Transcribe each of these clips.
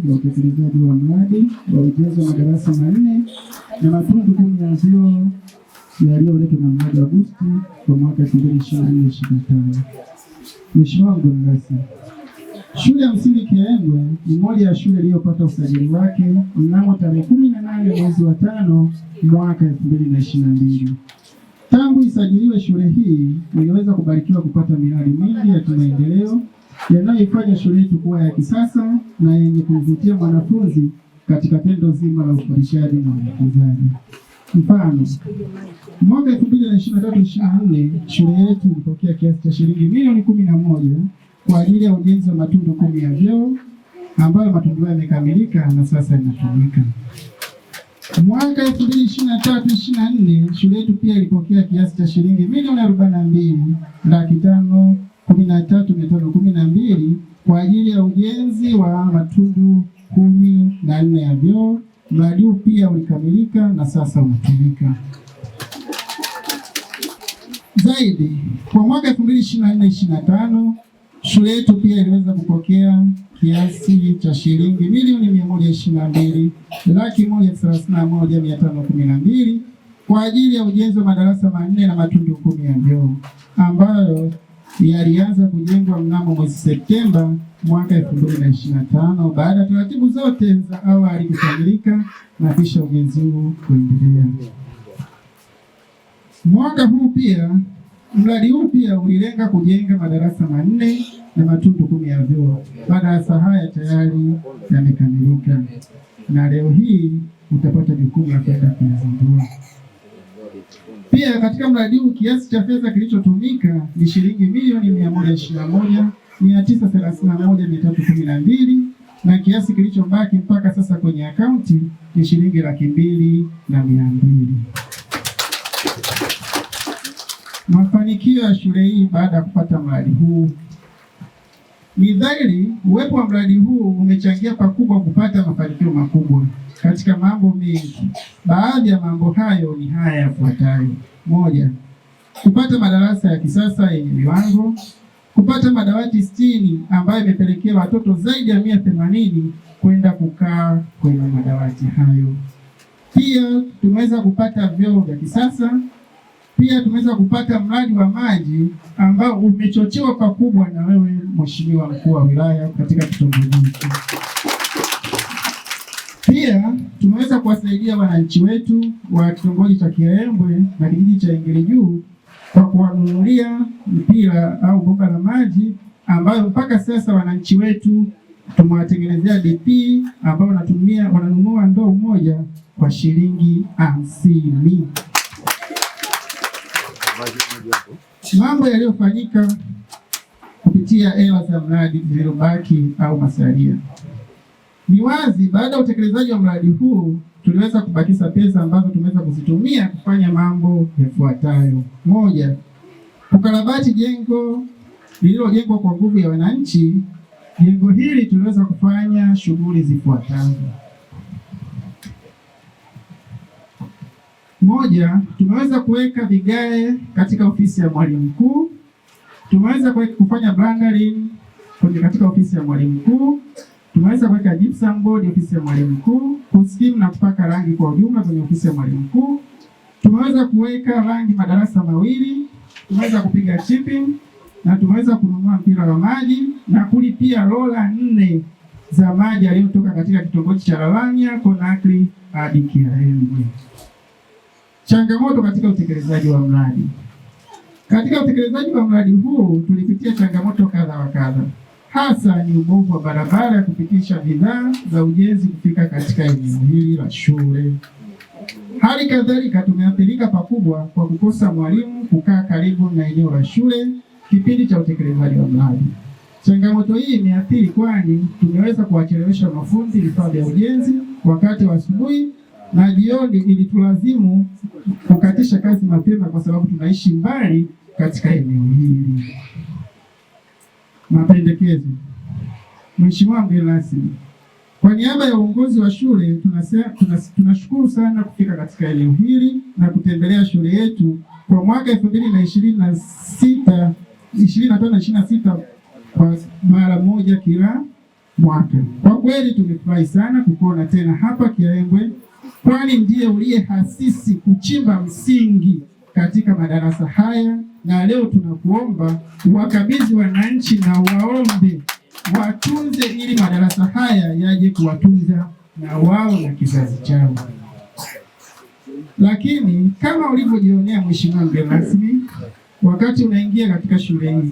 ya utekelezaji wa mradi wa ujenzi wa madarasa 4 na matundu 10 ya vyoo yaliyoletwa na mradi wa BOOST kwa mwaka 2024/2025. Mheshimiwa mgeni rasmi, shule ya msingi Kiaembwe ni moja ya shule iliyopata usajili wake mnamo tarehe 18 mwezi wa 5 mwaka 2022. Tangu isajiliwe shule hii iliweza kubarikiwa kupata miradi mingi ya kimaendeleo yanayoifanya shule yetu kuwa ya kisasa na yenye kuvutia mwanafunzi katika tendo zima la ufundishaji na ujifunzaji. Mfano, mwaka 2023/24 shule yetu ilipokea kiasi cha shilingi milioni 11 kwa ajili ya ujenzi wa matundu 10 ya vyoo ambayo matundu hayo yamekamilika na sasa yanatumika. Mwaka 2023/24 shule yetu pia ilipokea kiasi cha shilingi milioni 42,513,512 kwa ajili ya ujenzi wa matundu 14 ya vyoo. Mradi huu pia ulikamilika na sasa unatumika. Zaidi, kwa mwaka 2024/25 shule yetu pia iliweza kupokea kiasi cha shilingi milioni 122,131,512 kwa ajili ya ujenzi wa madarasa 4 na matundu 10 ya vyoo ambayo yalianza kujengwa mnamo mwezi Septemba mwaka 2025 baada ya taratibu zote za awali kukamilika na kisha ujenzi huu kuendelea. Mwaka huu pia mradi huu pia ulilenga kujenga madarasa 4 na matundu 10 ya vyoo. Madarasa haya tayari yamekamilika na leo hii utapata jukumu la kwenda kuyazindua. Pia katika mradi huu kiasi cha fedha kilichotumika ni shilingi milioni 121,931,312 na kiasi kilichobaki mpaka sasa kwenye akaunti ni shilingi 200,200. Mafanikio ya shule hii baada ya kupata mradi huu. Ni dhahiri uwepo wa mradi huu umechangia pakubwa kupata mafanikio makubwa katika mambo mengi. Baadhi ya mambo hayo ni haya yafuatayo: 1. Kupata madarasa ya kisasa yenye viwango, kupata madawati 60 ambayo imepelekea watoto zaidi ya 180 kwenda kukaa kwenye madawati hayo. Pia tumeweza kupata vyoo vya kisasa. Pia tumeweza kupata mradi wa maji ambao umechochewa pakubwa na wewe Mheshimiwa Mkuu wa Wilaya katika kitongoji hiki. Pia tumeweza kuwasaidia wananchi wetu wa kitongoji cha Kiaembwe na kijiji cha Engele Juu kwa kuwanunulia mpira au bomba la maji ambayo mpaka sasa wananchi wetu tumewatengenezea DP ambao wananunua ndoo moja kwa shilingi 50. Mambo yaliyofanyika kupitia hela za mradi zilizobaki au masalia. Ni wazi baada ya utekelezaji wa mradi huu tuliweza kubakisha pesa ambazo tumeweza kuzitumia kufanya mambo yafuatayo: 1. Kukarabati jengo lililojengwa kwa nguvu ya wananchi. Jengo hili tuliweza kufanya shughuli zifuatazo: 1. Tumeweza kuweka vigae katika ofisi ya mwalimu mkuu. Tumeweza kufanya blandering katika ofisi ya mwalimu mkuu. Tumeweza kuweka gypsum board ofisi ya mwalimu mkuu, kuskimu na kupaka rangi kwa ujumla kwenye ofisi ya mwalimu mkuu. Tumeweza kuweka rangi madarasa 2. Tumeweza kupiga chipping na tumeweza kununua mpira wa maji na kulipia rola 4 za maji yaliyotoka katika kitongoji cha Lalanya, Konakri hadi Kiaembwe. Changamoto katika utekelezaji wa mradi. Katika utekelezaji wa mradi huu tulipitia changamoto kadha wa kadha. Hasa ni ubovu wa barabara ya kupitisha bidhaa za ujenzi kufika katika eneo hili la shule. Hali kadhalika tumeathirika pakubwa kwa kukosa mwalimu kukaa karibu na eneo la shule kipindi cha utekelezaji wa mradi. Changamoto hii imeathiri kwani tumeweza kuwachelewesha mafundi vifaa vya ujenzi wakati wa asubuhi na jioni, ili tulazimu kukatisha kazi mapema kwa sababu tunaishi mbali katika eneo hili. Mapendekezo. Mheshimiwa mgeni rasmi, kwa niaba ya uongozi wa shule tunashukuru sana kufika katika eneo hili na kutembelea shule yetu kwa mwaka 2025/26 kwa mara moja kila mwaka. Kwa kweli tumefurahi sana kukuona tena hapa Kiaembwe, kwani ndiye uliyehasisi kuchimba msingi katika madarasa haya, na leo tunakuomba wakabidhi wananchi na waombe watunze ili madarasa haya yaje kuwatunza na wao na kizazi chao. Lakini kama ulivyojionea Mheshimiwa mgeni rasmi, wakati unaingia katika shule hii,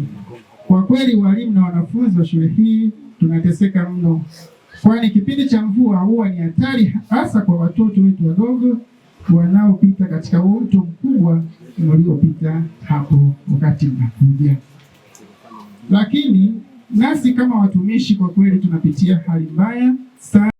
kwa kweli walimu na wanafunzi wa shule hii tunateseka mno, kwani kipindi cha mvua huwa ni hatari, hasa kwa watoto wetu wadogo wanaopita katika huo mto mkubwa uliopita hapo wakati mnakuja. Lakini nasi kama watumishi kwa kweli tunapitia hali mbaya sana.